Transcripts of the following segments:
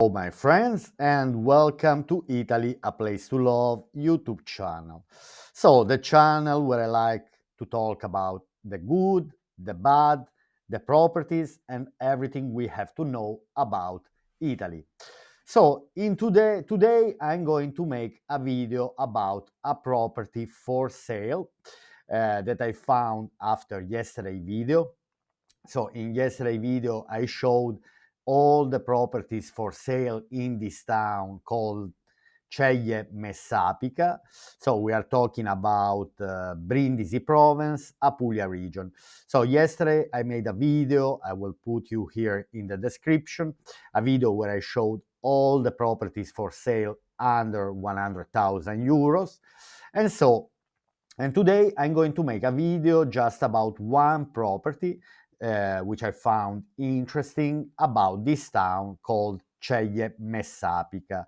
Hello, my friends, and welcome to Italy, a place to love YouTube channel. So, the channel where I like to talk about the good, the bad, the properties, and everything we have to know about Italy. So, today I'm going to make a video about a property for sale that I found after yesterday video. So in yesterday video, I showed all the properties for sale in this town called Ceglie Messapica. So we are talking about Brindisi Province, Apulia Region. So yesterday I made a video, I will put you here in the description, a video where I showed all the properties for sale under 100,000 euros. And so and today I'm going to make a video just about one property which I found interesting about this town called Ceglie Messapica.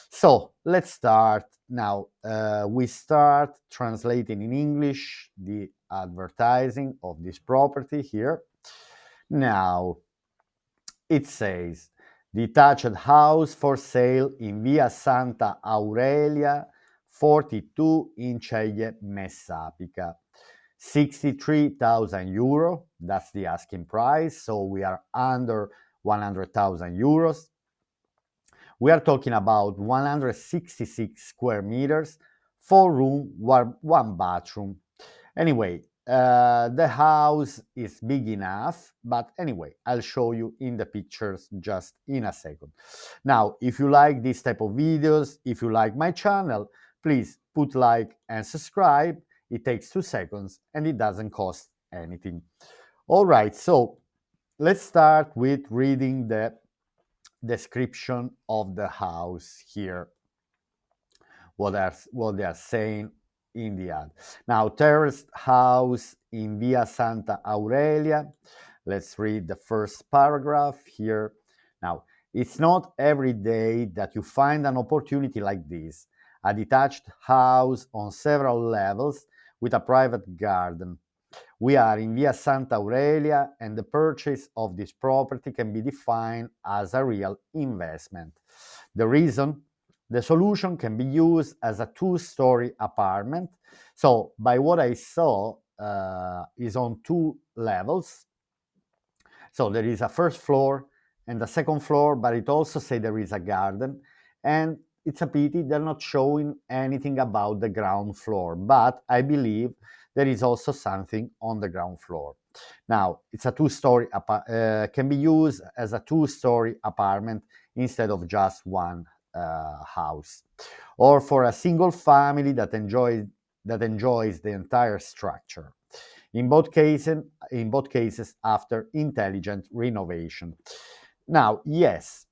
So let's start now. We start translating in English the advertising of this property here. Now it says detached house for sale in Via Santa Aurelia 42 in Ceglie Messapica. 63,000 euro, that's the asking price, so we are under 100,000 euros. We are talking about 166 square meters, 4 room, 1 bathroom. Anyway, the house is big enough, but anyway, I'll show you in the pictures just in a second. Now, if you like this type of videos, if you like my channel, please put like and subscribe. It takes 2 seconds and it doesn't cost anything. All right, so let's start with reading the description of the house here, what they are saying in the ad. Now, terraced house in Via Santa Aurelia. Let's read the first paragraph here. Now, it's not every day that you find an opportunity like this, a detached house on several levels with a private garden. We are in Via Santa Aurelia, and the purchase of this property can be defined as a real investment. The reason? The solution can be used as a two-story apartment. So, by what I saw, is on 2 levels. So there is a first floor and a second floor, but it also say there is a garden. And it's a pity they're not showing anything about the ground floor, but I believe there is also something on the ground floor. Now, it's a two-story, can be used as a two-story apartment instead of just one house, or for a single family that enjoys the entire structure. In both cases, after intelligent renovation. Now, yes,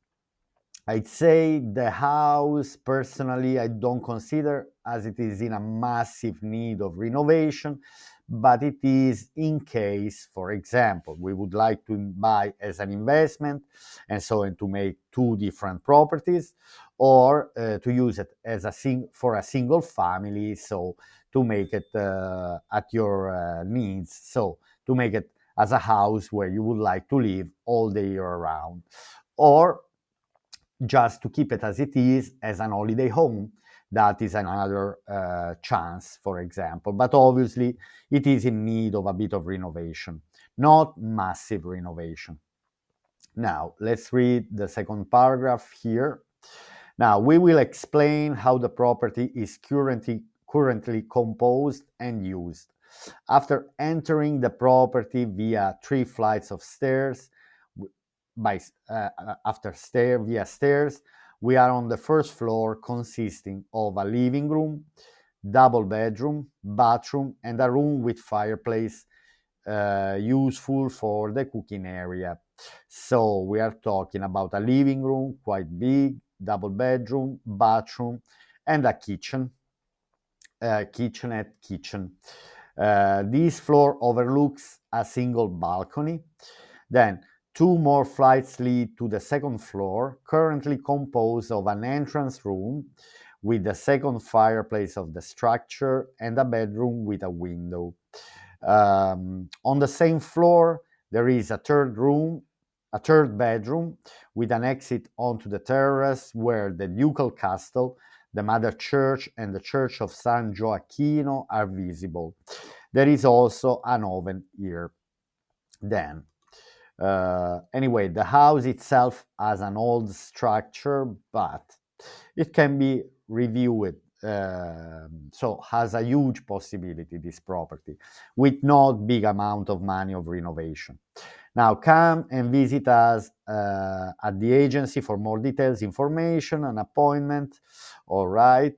I'd say the house personally I don't consider as it is in a massive need of renovation, but it is in case, for example, we would like to buy as an investment and to make two different properties, or to use it as for a single family, so to make it at your needs, so to make it as a house where you would like to live all the year around, or just to keep it as it is as an holiday home. That is another chance, for example. But obviously, it is in need of a bit of renovation, not massive renovation. Now, let's read the second paragraph here. Now, we will explain how the property is currently composed and used. After entering the property via 3 flights of stairs, by via stairs, we are on the first floor, consisting of a living room, double bedroom, bathroom, and a room with fireplace, useful for the cooking area. So we are talking about a living room, quite big, double bedroom, bathroom, and a kitchenette kitchen. This floor overlooks a single balcony. Then 2 more flights lead to the second floor, currently composed of an entrance room with the second fireplace of the structure and a bedroom with a window. On the same floor, there is a third room a third bedroom with an exit onto the terrace where the ducal castle, the mother church, and the church of San Gioacchino are visible. There is also an oven here. Then, anyway, the house itself has an old structure, but it can be reviewed. So has a huge possibility, this property, with not big amount of money of renovation. Now come and visit us at the agency for more details, information, an appointment. All right.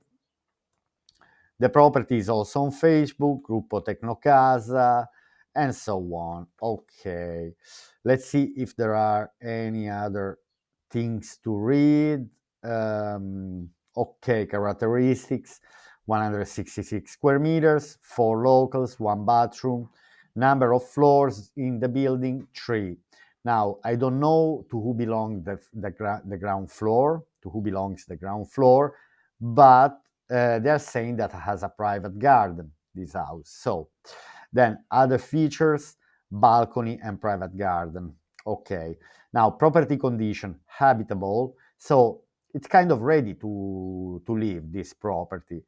The property is also on Facebook, Gruppo Tecnocasa, and so on. Okay, let's see if there are any other things to read. Okay, characteristics: 166 square meters, 4 locals, 1 bathroom, number of floors in the building, 3. Now, I don't know to who belongs the ground floor, to who belongs the ground floor, but they are saying that it has a private garden, this house. So then other features, balcony and private garden. Okay. Now property condition, habitable. So it's kind of ready to live, this property.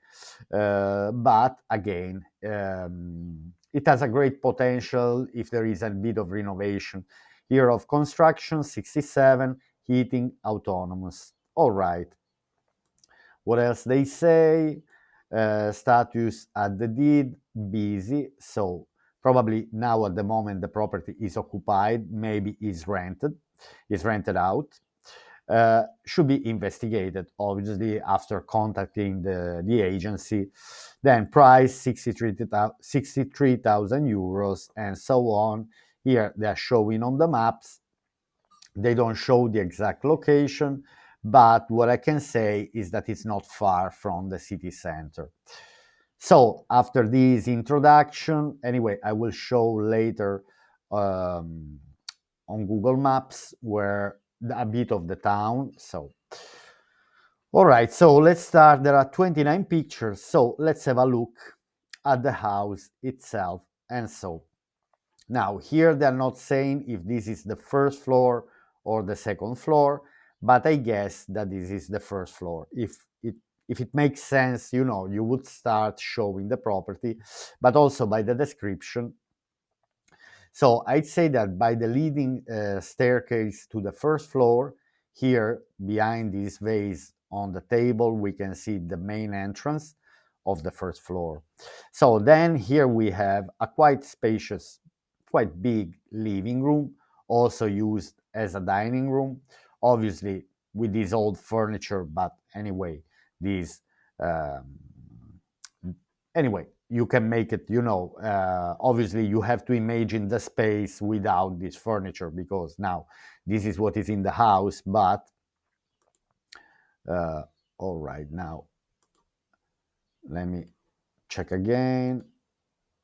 But again, it has a great potential if there is a bit of renovation. Year of construction, 67, heating, autonomous. All right. What else they say? Status at the deed, busy. So probably now at the moment the property is occupied, maybe is rented out. Should be investigated, obviously, after contacting the agency. Then price 63,000 euros and so on. Here they are showing on the maps. They don't show the exact location, but what I can say is that it's not far from the city center. So after this introduction, anyway, I will show later um, on Google Maps where a bit of the town. So, all right, so let's start. There are 29 pictures, so let's have a look at the house itself. And so now, here they're not saying if this is the first floor or the second floor, but I guess that this is the first floor. If it makes sense, you would start showing the property, but also by the description. So I'd say that by the leading staircase to the first floor, here behind this vase on the table, we can see the main entrance of the first floor. So then here we have a quite spacious, quite big living room, also used as a dining room, obviously with this old furniture, but anyway, these um, anyway, you can make it, obviously you have to imagine the space without this furniture, because now this is what is in the house. But uh, all right, now let me check again.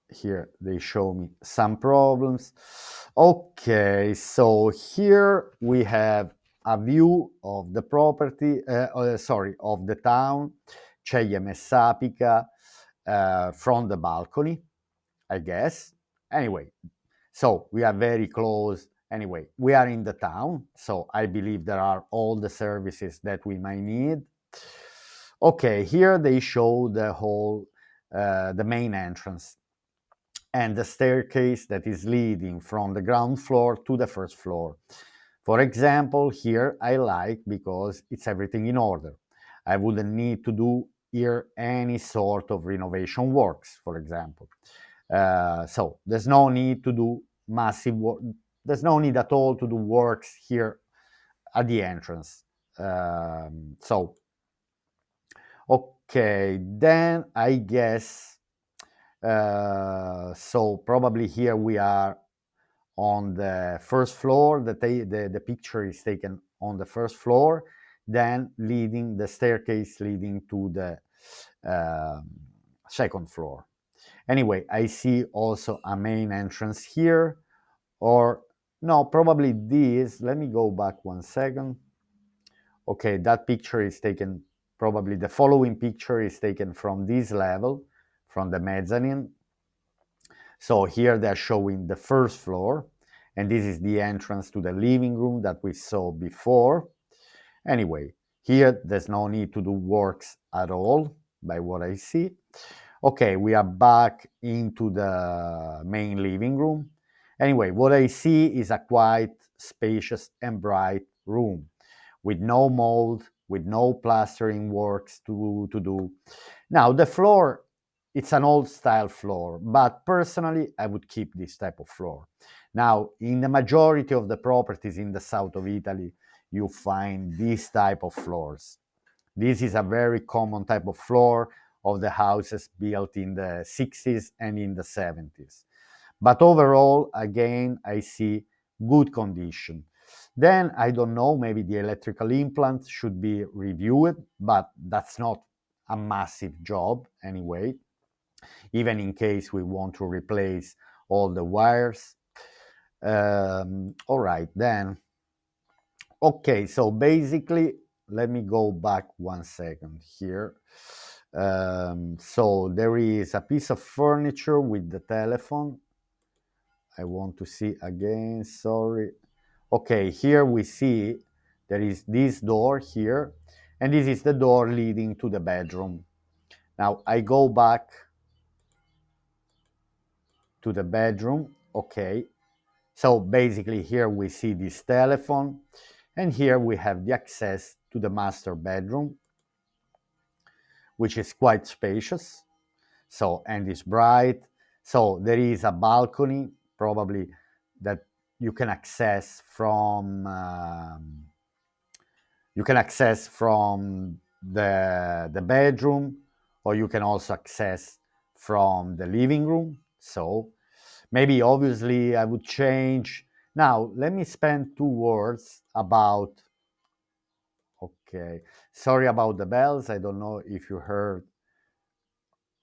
Here they show me some problems. Okay, so here we have a view of the property, of the town, Ceglie Messapica, from the balcony, I guess. Anyway, so we are very close. Anyway, we are in the town, so I believe there are all the services that we might need. Okay, here they show the main entrance and the staircase that is leading from the ground floor to the first floor. For example, here I like because it's everything in order. I wouldn't need to do here any sort of renovation works, for example. So there's no need to do massive work. There's no need at all to do works here at the entrance. So, okay, then I guess, so probably here we are on the first floor. The picture is taken on the first floor, then leading the staircase leading to the second floor. Anyway, I see also a main entrance here, or no, probably this. Let me go back 1 second. Okay, that picture is taken, probably the following picture is taken from this level, from the mezzanine. So here they're showing the first floor, and this is the entrance to the living room that we saw before. Anyway, here there's no need to do works at all, by what I see. Okay, we are back into the main living room. Anyway, what I see is a quite spacious and bright room with no mold, with no plastering works to do. Now, the floor, it's an old style floor, but personally, I would keep this type of floor. Now, in the majority of the properties in the south of Italy, you find this type of floors. This is a very common type of floor of the houses built in the 60s and in the 70s. But overall, again, I see good condition. Then I don't know, maybe the electrical implant should be reviewed, but that's not a massive job anyway, even in case we want to replace all the wires. All right, then. Okay, so basically, let me go back 1 second here. So there is a piece of furniture with the telephone. I want to see again, sorry. Okay, here we see there is this door here, and this is the door leading to the bedroom. Now I go back to the bedroom. Okay, so basically here we see this telephone, and here we have the access to the master bedroom, which is quite spacious. So, and it's bright. So there is a balcony, probably, that you can access from the bedroom, or you can also access from the living room. So maybe obviously I would change. Now let me spend 2 words about. Okay, sorry about the bells. I don't know if you heard.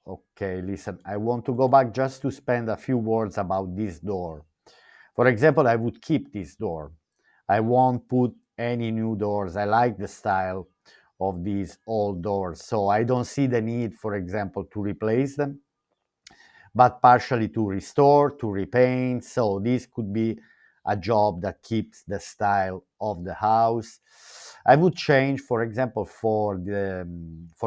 Okay, listen, I want to go back just to spend a few words about this door. For example, I would keep this door. I won't put any new doors. I like the style of these old doors, so I don't see the need, for example, to replace them, but partially to restore, to repaint. So this could be a job that keeps the style of the house. I would change, for example, for the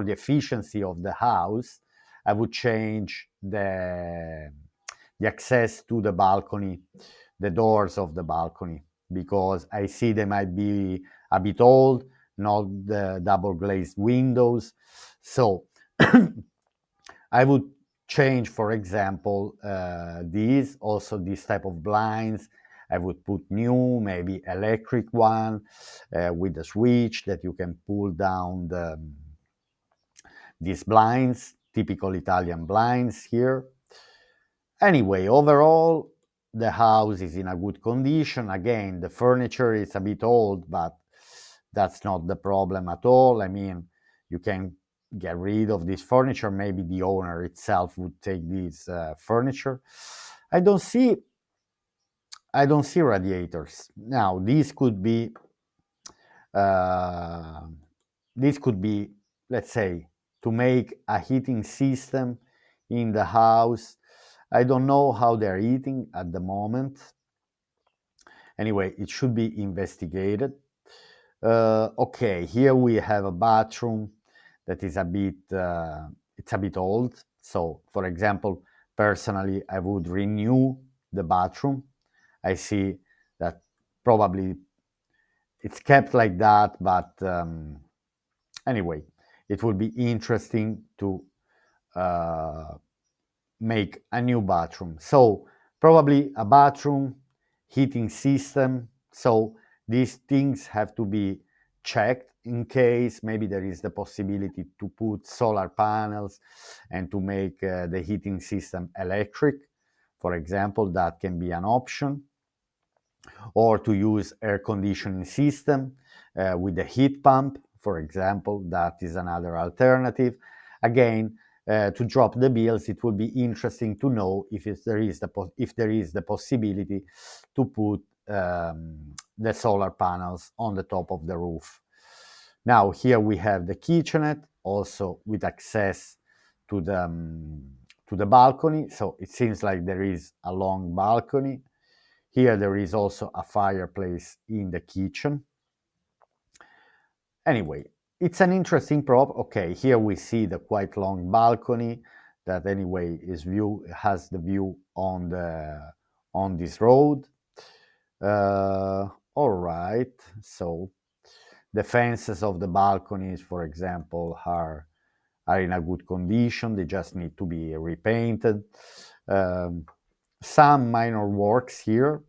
efficiency of the house, I would change the access to the balcony, the doors of the balcony, because I see they might be a bit old, not the double glazed windows. So I would change, for example, these, also this type of blinds. I would put new, maybe electric one with a switch that you can pull down these blinds, typical Italian blinds here. Anyway, overall, the house is in a good condition. Again, the furniture is a bit old, but that's not the problem at all. I mean, you can get rid of this furniture. Maybe the owner itself would take this furniture. I don't see I don't see radiators. Now, uh, this could be, let's say, to make a heating system in the house. I don't know how they're eating at the moment. Anyway, it should be investigated. Okay, here we have a bathroom that is it's a bit old. So, for example, personally, I would renew the bathroom. I see that probably it's kept like that, but anyway, it would be interesting to uh, make a new bathroom. So probably a bathroom, heating system. So these things have to be checked in case maybe there is the possibility to put solar panels and to make the heating system electric. For example, that can be an option, or to use air conditioning system with a heat pump, for example. That is another alternative. Again, to drop the bills, it would be interesting to know if there is the possibility to put the solar panels on the top of the roof. Now here we have the kitchenette, also with access to the balcony. So it seems like there is a long balcony Here there is also a fireplace in the kitchen. Anyway, it's an interesting prop. Okay, here we see the quite long balcony that anyway has the view on this road. All right, so the fences of the balconies, for example, are in a good condition. They just need to be repainted. Um, some minor works here,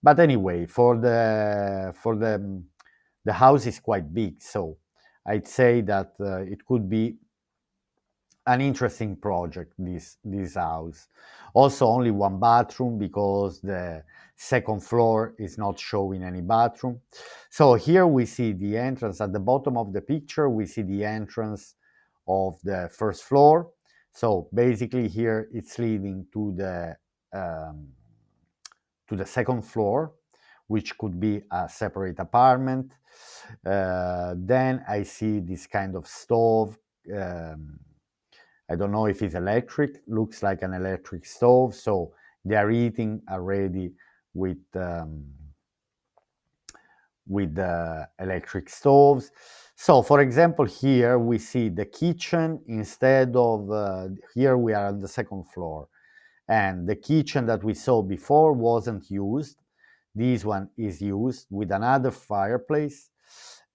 but anyway, the house is quite big, so I'd say that it could be an interesting project, this house. Also only one bathroom because the second floor is not showing any bathroom. So here we see the entrance. At the bottom of the picture we see the entrance of the first floor. So basically here it's leading um, to the second floor, which could be a separate apartment. Then I see this kind of stove. um, I don't know if it's electric, looks like an electric stove. So they are eating already with the electric stoves. So for example, here we see the kitchen instead of, here we are on the second floor. And the kitchen that we saw before wasn't used. This one is used with another fireplace.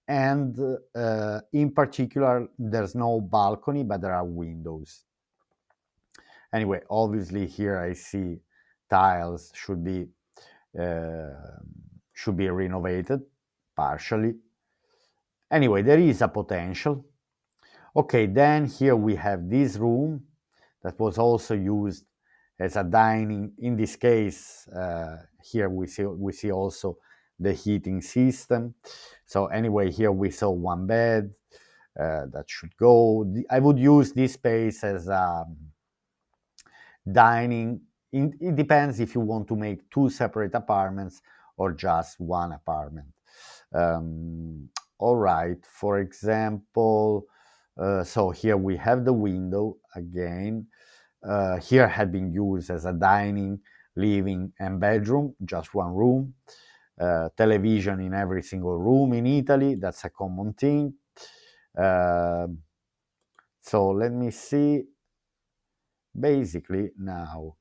And in particular, there's no balcony, but there are windows. Anyway, obviously here I see tiles uh, should be renovated partially. Anyway, there is a potential. Okay, then here we have this room that was also used as a dining. In this case, here we see also the heating system. So anyway, here we saw one bed that should go. I would use this space as a dining. It depends if you want to make two separate apartments or just one apartment. Um, all right, for example, so here we have the window again. Here had been used as a dining, living, and bedroom, just one room. Television in every single room in Italy, that's a common thing. Uh, so let me see. Basically, now,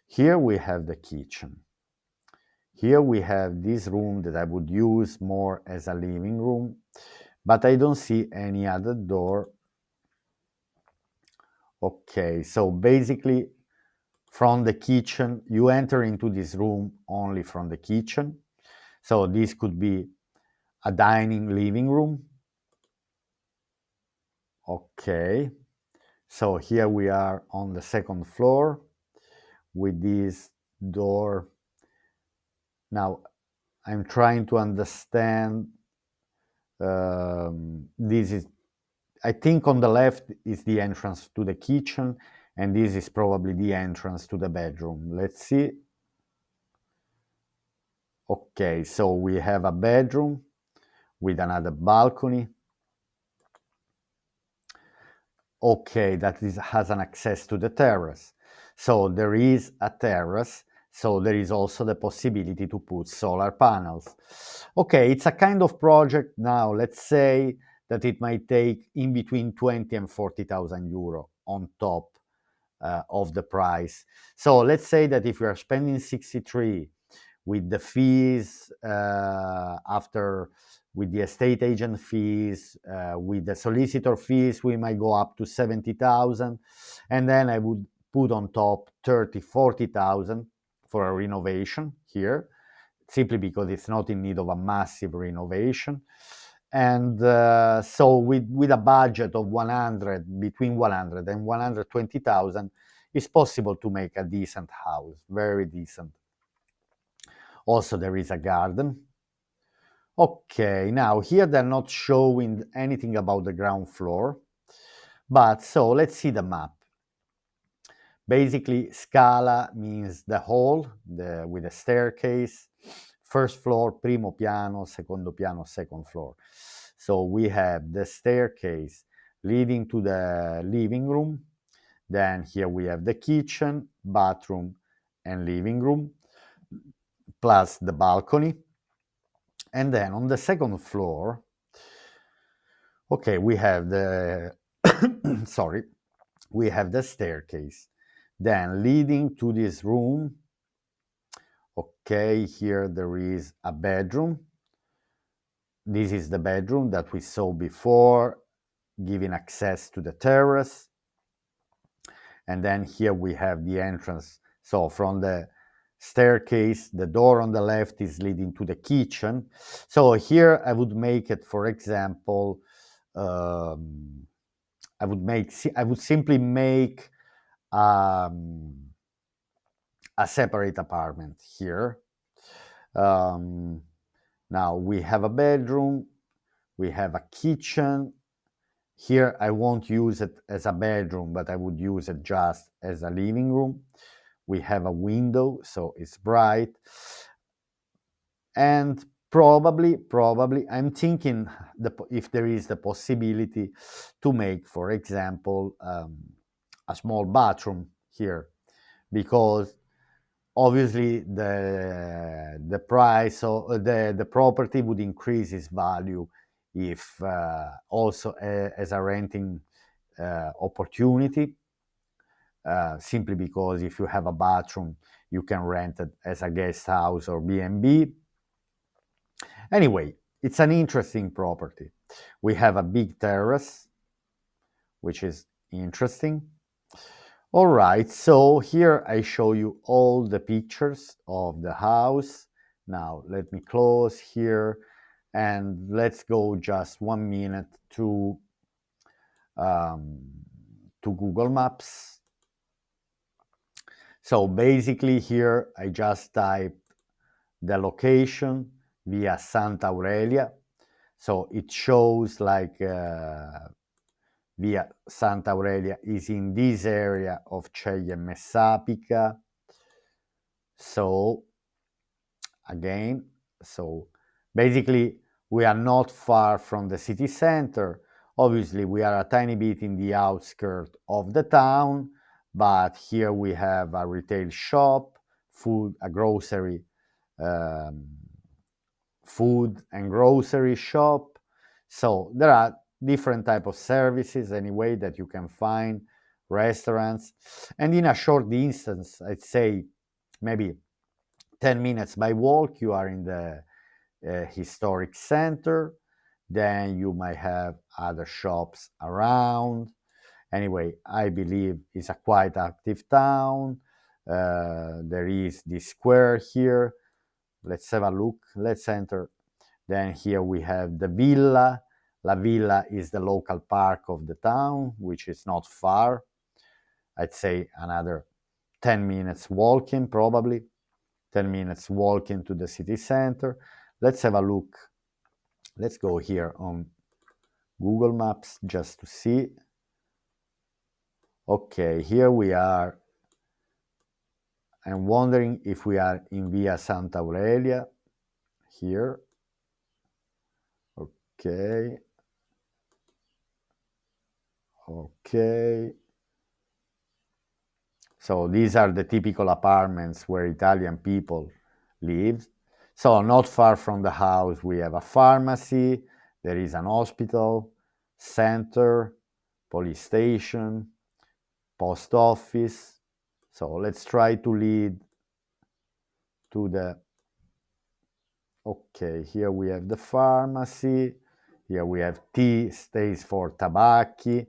here we have the kitchen. Here we have this room that I would use more as a living room, but I don't see any other door. Okay, so basically from the kitchen, you enter into this room only from the kitchen. So this could be a dining living room. Okay, so here we are on the second floor with this door. Now I'm trying to understand. This is, I think on the left is the entrance to the kitchen, and this is probably the entrance to the bedroom. Let's see. Okay, so we have a bedroom with another balcony. Okay, has an access to the terrace. So there is a terrace, so there is also the possibility to put solar panels. Okay, it's a kind of project now, let's say that it might take in between 20 and 40,000 euro on top of the price. So let's say that if we are spending 63 with the fees after, with the estate agent fees, with the solicitor fees, we might go up to 70,000. And then I would put on top 30, 40,000 for a renovation here, simply because it's not in need of a massive renovation. And so with a budget of 100, between 100 and 120,000, it's possible to make a decent house, very decent. Also, there is a garden. Okay, now here they're not showing anything about the ground floor, but so let's see the map. Basically, scala means the hall with a staircase, first floor, primo piano, secondo piano, second floor. So we have the staircase leading to the living room. Then here we have the kitchen, bathroom, and living room. plus the balcony. And then on the second floor, okay, we have the sorry, we have the staircase, then leading to this room. Okay, here there is a bedroom. This is the bedroom that we saw before, giving access to the terrace. And then here we have the entrance. So from the staircase, the door on the left is leading to the kitchen. So here I would make it, for example, I would simply make a separate apartment here. Now we have a bedroom, we have a kitchen. Here I won't use it as a bedroom, but I would use it just as a living room. We have a window, so it's bright. And probably, I'm thinking if there is the possibility to make, for example, a small bathroom here, because obviously the price of the property would increase its value if also as a renting opportunity, simply because if you have a bathroom, you can rent it as a guest house or B&B. Anyway, it's an interesting property. We have a big terrace, which is interesting. All right, so here I show you all the pictures of the house. Now let me close here and let's go just 1 minute to Google Maps. So basically here I just type the location via Santa Aurelia. So it shows like via Santa Aurelia is in this area of Ceglie Messapica. So again, so basically we are not far from the city center. Obviously we are a tiny bit in the outskirts of the town, but here we have a retail shop, food, a grocery, food and grocery shop. So there are different type of services anyway that you can find, restaurants, and in a short distance, I'd say maybe 10 minutes by walk, you are in the historic center. Then you might have other shops around. Anyway, I believe it's a quite active town. There is this square here. Let's have a look. Let's enter. Then here we have the villa. La Villa is the local park of the town, which is not far. I'd say another 10 minutes walking, probably. 10 minutes walking to the city center. Let's have a look. Let's go here on Google Maps just to see. Okay, here we are. I'm wondering if we are in Via Santa Aurelia here. Okay. Okay. So these are the typical apartments where Italian people live. So not far from the house, we have a pharmacy, there is an hospital, center, police station, post office. So let's try to lead to the, okay, here we have the pharmacy, here we have T stays for tabacchi.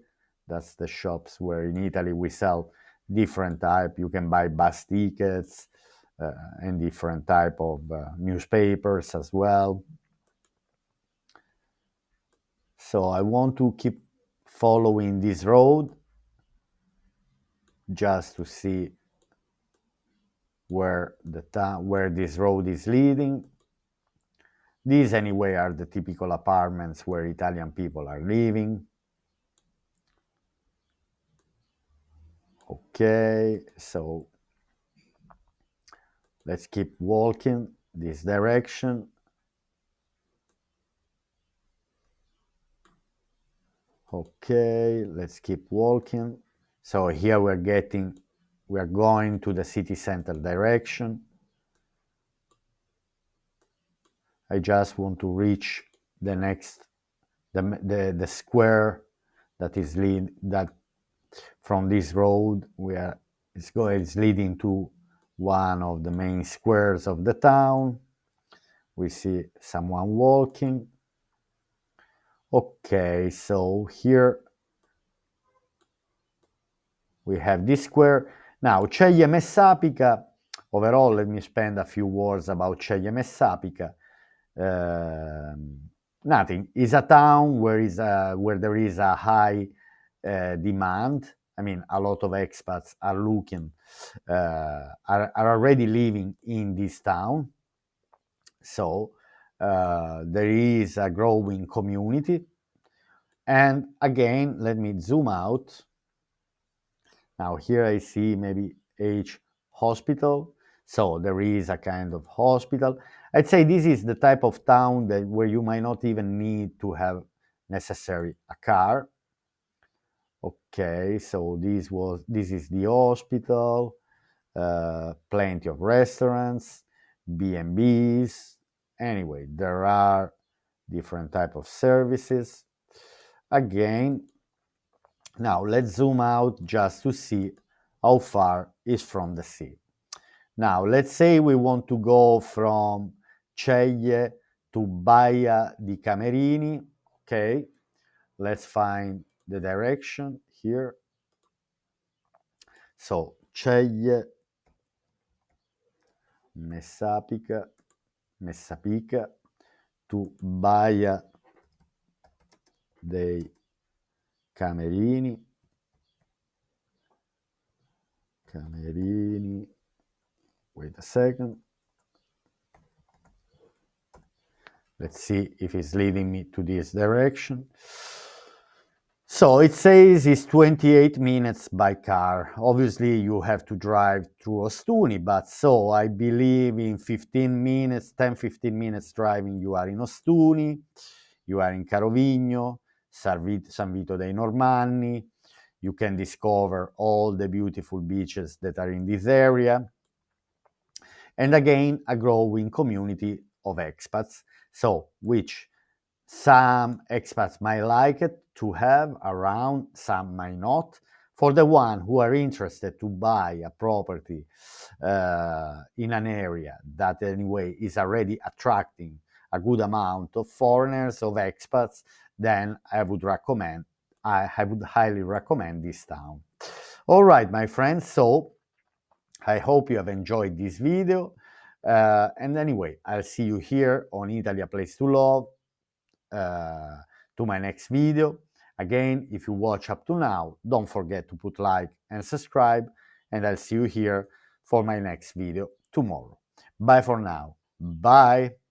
That's the shops where in Italy we sell different type. You can buy bus tickets and different type of newspapers as well. So I want to keep following this road just to see where this road is leading. These anyway are the typical apartments where Italian people are living. Okay, so let's keep walking this direction. Okay, let's keep walking. So here we are going to the city center direction. I just want to reach the next, the square that is that from this road where it's leading to one of the main squares of the town. We see someone walking. Okay, so here we have this square. Now, Ceglie Messapica, overall, let me spend a few words about Ceglie Messapica. Nothing. It's a town where there is a high demand. I mean, a lot of expats are looking, are already living in this town. So there is a growing community. And again, let me zoom out. Now here I see maybe H hospital. So there is a kind of hospital. I'd say this is the type of town where you might not even need to have necessary a car. Okay, so this is the hospital, plenty of restaurants, B&Bs. Anyway, there are different type of services. Again, now let's zoom out just to see how far is from the sea. Now let's say we want to go from Ceglie to Baia di Camerini. Okay, let's find the direction here. So Ceglie Messapica to Baia dei Camerini. Wait a second. Let's see if it's leading me to this direction. So it says it's 28 minutes by car. Obviously, you have to drive through Ostuni, but so I believe in 15 minutes, 10-15 minutes driving, you are in Ostuni, you are in Carovigno, San Vito dei Normanni. You can discover all the beautiful beaches that are in this area. And again, a growing community of expats, so which some expats might like it to have around, some might not. For the one who are interested to buy a property in an area that anyway is already attracting a good amount of foreigners, of expats, then I would highly recommend this town. All right, my friends, so I hope you have enjoyed this video. And anyway, I'll see you here on Italy, a Place to Love, to my next video. Again, if you watch up to now, don't forget to put like and subscribe, and I'll see you here for my next video tomorrow. Bye for now. Bye.